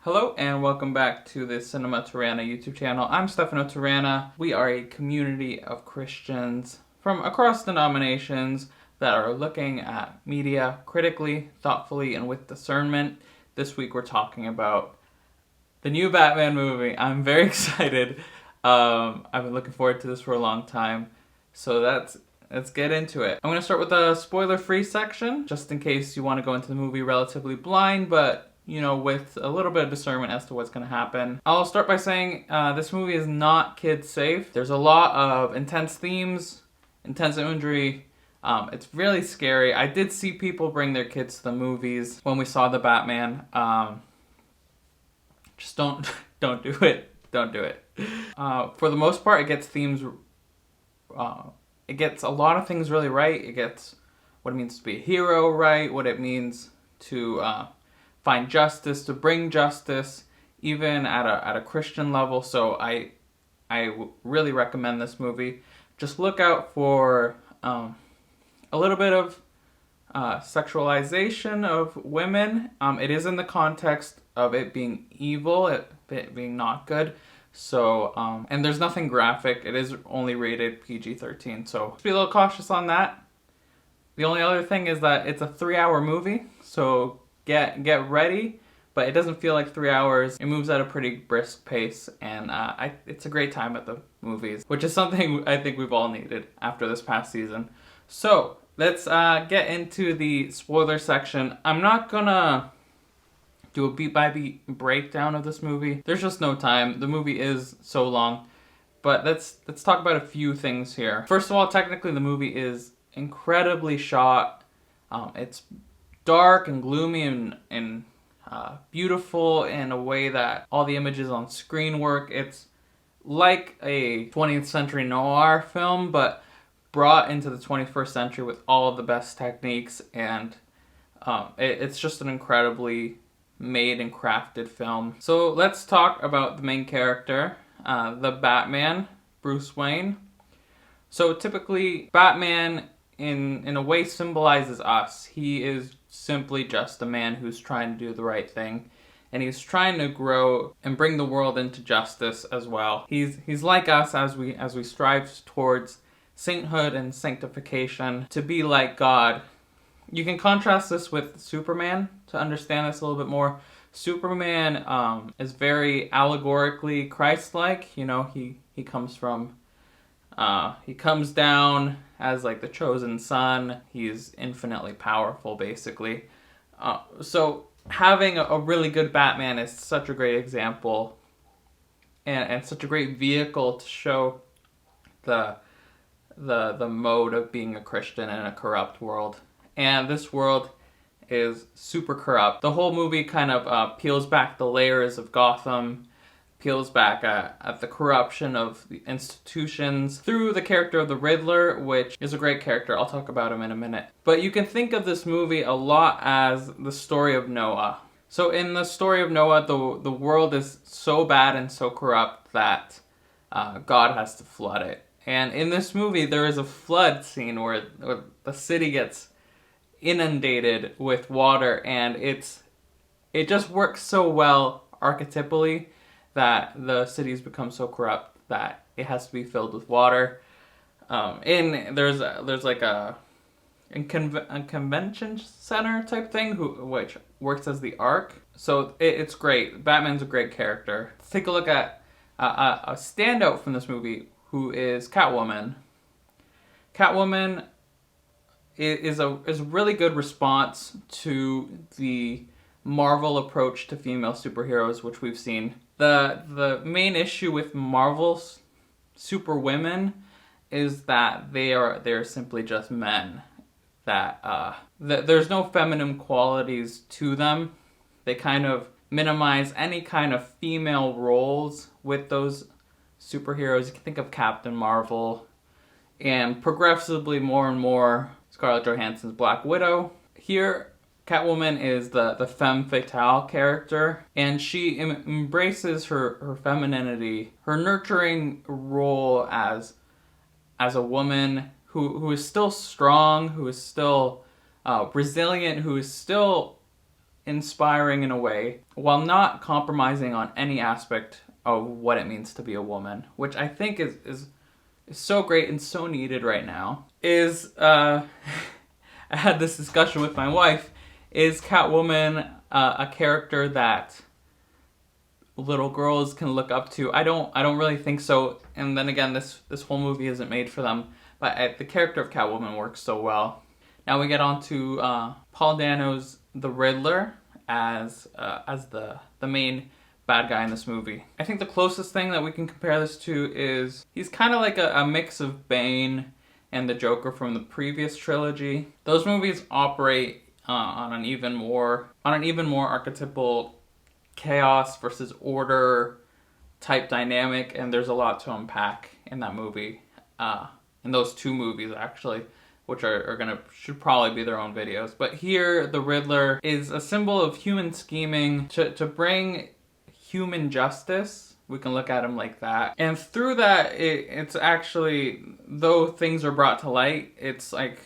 Hello and welcome back to the Cinema Tirana YouTube channel. I'm Stefano Tirana. We are a community of Christians from across denominations that are looking at media critically, thoughtfully, and with discernment. This week we're talking about the new Batman movie. I'm very excited. I've been looking forward to this for a long time. So let's get into it. I'm going to start with a spoiler-free section, just in case you want to go into the movie relatively blind, but with a little bit of discernment as to what's going to happen. I'll start by saying this movie is not kid safe. There's a lot of intense themes, intense imagery. It's really scary. I did see people bring their kids to the movies when we saw the Batman. Just don't do it. Don't do it. For the most part, it gets themes. It gets a lot of things really right. It gets what it means to be a hero right, what it means to find justice, to bring justice, even at a Christian level. So I really recommend this movie. Just look out for a little bit of sexualization of women. It is in the context of it being evil, it being not good. So, and there's nothing graphic. It is only rated PG-13, so just be a little cautious on that. The only other thing is that it's a 3-hour movie, so get ready, but it doesn't feel like 3 hours. It moves at a pretty brisk pace, and it's a great time at the movies, which is something I think we've all needed after this past season. So let's get into the spoiler section. I'm not gonna do a beat-by-beat breakdown of this movie. There's just no time. The movie is so long, but let's talk about a few things here. First of all, technically the movie is incredibly shot. It's dark and gloomy and beautiful in a way that all the images on screen work. It's like a 20th century noir film, but brought into the 21st century with all of the best techniques, and it's just an incredibly made and crafted film. So let's talk about the main character, the Batman, Bruce Wayne. So typically, Batman in a way symbolizes us. He is simply just a man who's trying to do the right thing, and he's trying to grow and bring the world into justice as well. He's like us as we strive towards sainthood and sanctification, to be like God. You can contrast this with Superman to understand this a little bit more. Superman is very allegorically Christ-like. He comes from he comes down as like the chosen son. He's infinitely powerful, basically. So having a really good Batman is such a great example and such a great vehicle to show the mode of being a Christian in a corrupt world. And this world is super corrupt. The whole movie kind of peels back the layers of Gotham, peels back at the corruption of the institutions through the character of the Riddler, which is a great character. I'll talk about him in a minute. But you can think of this movie a lot as the story of Noah. So in the story of Noah, the world is so bad and so corrupt that God has to flood it. And in this movie, there is a flood scene where the city gets inundated with water, and it just works so well archetypally that the city's become so corrupt that it has to be filled with water. There's like a convention center type thing which works as the Ark. So it's great. Batman's a great character. Let's take a look at a standout from this movie, who is Catwoman. Catwoman is a really good response to the Marvel approach to female superheroes, which we've seen. The main issue with Marvel's superwomen is that they're simply just men. That there's no feminine qualities to them. They kind of minimize any kind of female roles with those superheroes. You can think of Captain Marvel, and progressively more and more Scarlett Johansson's Black Widow. Here, Catwoman is the femme fatale character, and she embraces her femininity, her nurturing role as a woman who is still strong, who is still resilient, who is still inspiring in a way while not compromising on any aspect of what it means to be a woman, which I think is so great and so needed right now. I had this discussion with my wife. Is Catwoman a character that little girls can look up to? I don't really think so. And then again, this whole movie isn't made for them. But the character of Catwoman works so well. Now we get on to Paul Dano's the Riddler as the main bad guy in this movie. I think the closest thing that we can compare this to is he's kind of like a mix of Bane and the Joker from the previous trilogy. Those movies operate on an even more archetypal chaos versus order type dynamic, and there's a lot to unpack in that movie. In those two movies, actually, which should probably be their own videos. But here, the Riddler is a symbol of human scheming to bring human justice. We can look at him like that. And through that, it's actually, though things are brought to light, it's like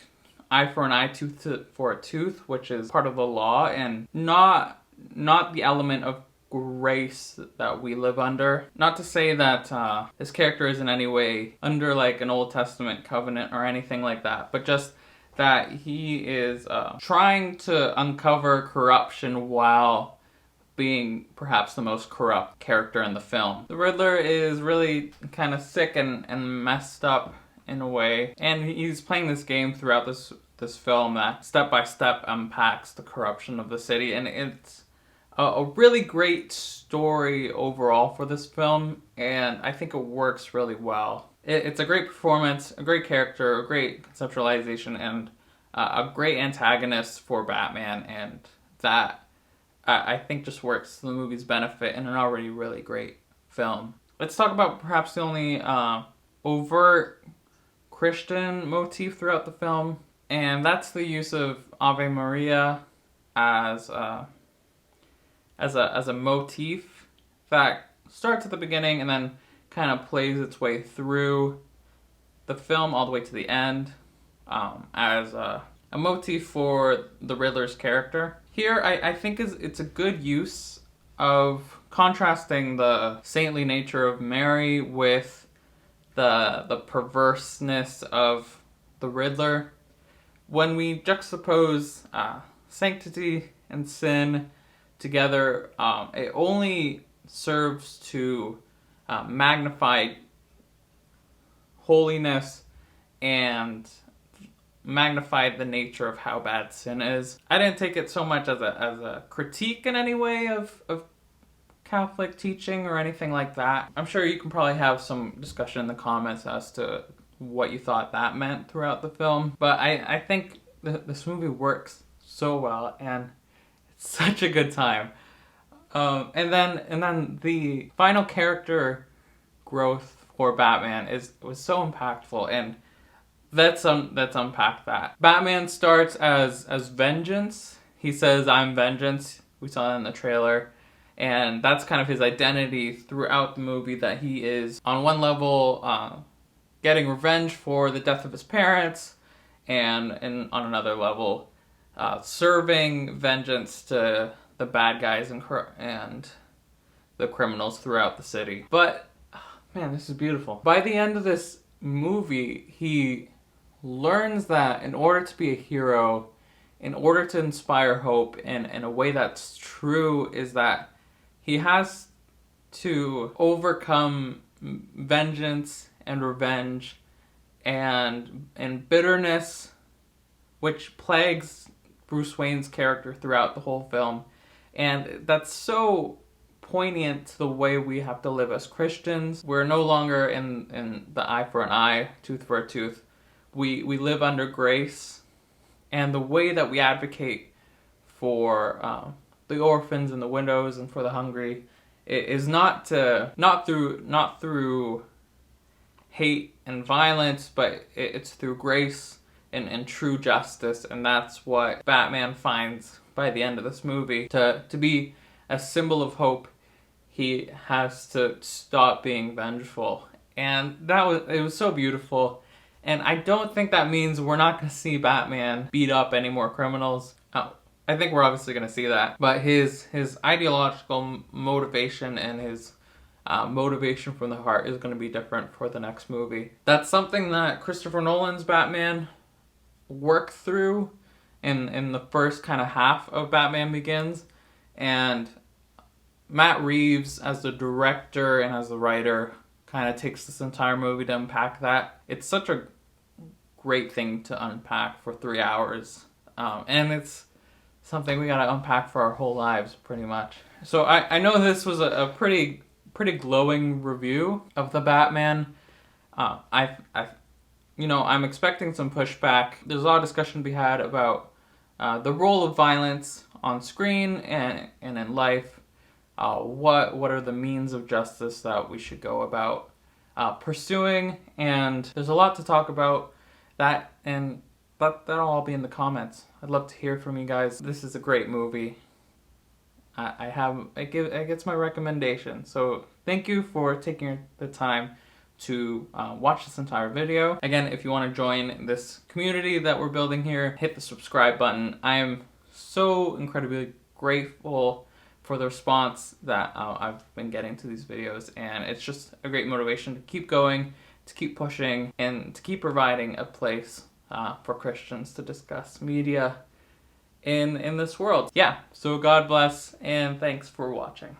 eye for an eye, tooth for a tooth, which is part of the law, and not the element of grace that we live under. Not to say that this character is in any way under like an Old Testament covenant or anything like that, but just that he is trying to uncover corruption while being perhaps the most corrupt character in the film. The Riddler is really kind of sick and messed up in a way, and he's playing this game throughout this film that step by step unpacks the corruption of the city, and it's a really great story overall for this film, and I think it works really well. It's a great performance, a great character, a great conceptualization, and a great antagonist for Batman, and that I think just works to the movie's benefit in an already really great film. Let's talk about perhaps the only overt Christian motif throughout the film, and that's the use of Ave Maria as a motif that starts at the beginning and then kind of plays its way through the film all the way to the end as a motif for the Riddler's character. Here, I think it's a good use of contrasting the saintly nature of Mary with the perverseness of the Riddler. When we juxtapose sanctity and sin together, it only serves to magnify holiness and magnify the nature of how bad sin is. I didn't take it so much as a critique in any way of Catholic teaching or anything like that. I'm sure you can probably have some discussion in the comments as to what you thought that meant throughout the film. But I think this movie works so well, and it's such a good time. And then the final character growth for Batman was so impactful, and let's unpack that. Batman starts as vengeance. He says, "I'm vengeance." We saw that in the trailer. And that's kind of his identity throughout the movie, that he is, on one level, getting revenge for the death of his parents, and on another level, serving vengeance to the bad guys and the criminals throughout the city. But, man, this is beautiful. By the end of this movie, he learns that in order to be a hero, in order to inspire hope in a way that's true, is that he has to overcome vengeance and revenge and bitterness, which plagues Bruce Wayne's character throughout the whole film. And that's so poignant to the way we have to live as Christians. We're no longer in the eye for an eye, tooth for a tooth. We live under grace, and the way that we advocate for the orphans and the widows and for the hungry is not through hate and violence, but it's through grace and true justice. And that's what Batman finds by the end of this movie. To be a symbol of hope, he has to stop being vengeful, and it was so beautiful. And I don't think that means we're not going to see Batman beat up any more criminals. Oh, I think we're obviously going to see that. But his ideological motivation and his motivation from the heart is going to be different for the next movie. That's something that Christopher Nolan's Batman worked through in the first kind of half of Batman Begins, and Matt Reeves as the director and as the writer kind of takes this entire movie to unpack that. It's such a great thing to unpack for 3 hours, and it's something we gotta unpack for our whole lives pretty much. So I know this was a pretty glowing review of the Batman. I'm expecting some pushback. There's a lot of discussion to be had about the role of violence on screen and in life. What are the means of justice that we should go about pursuing? And there's a lot to talk about that, and that'll all be in the comments. I'd love to hear from you guys. This is a great movie. It gets my recommendation. So thank you for taking the time to watch this entire video. Again, if you want to join this community that we're building here, hit the subscribe button. I am so incredibly grateful for the response that I've been getting to these videos, and it's just a great motivation to keep going, to keep pushing, and to keep providing a place for Christians to discuss media in this world. Yeah, so God bless, and thanks for watching.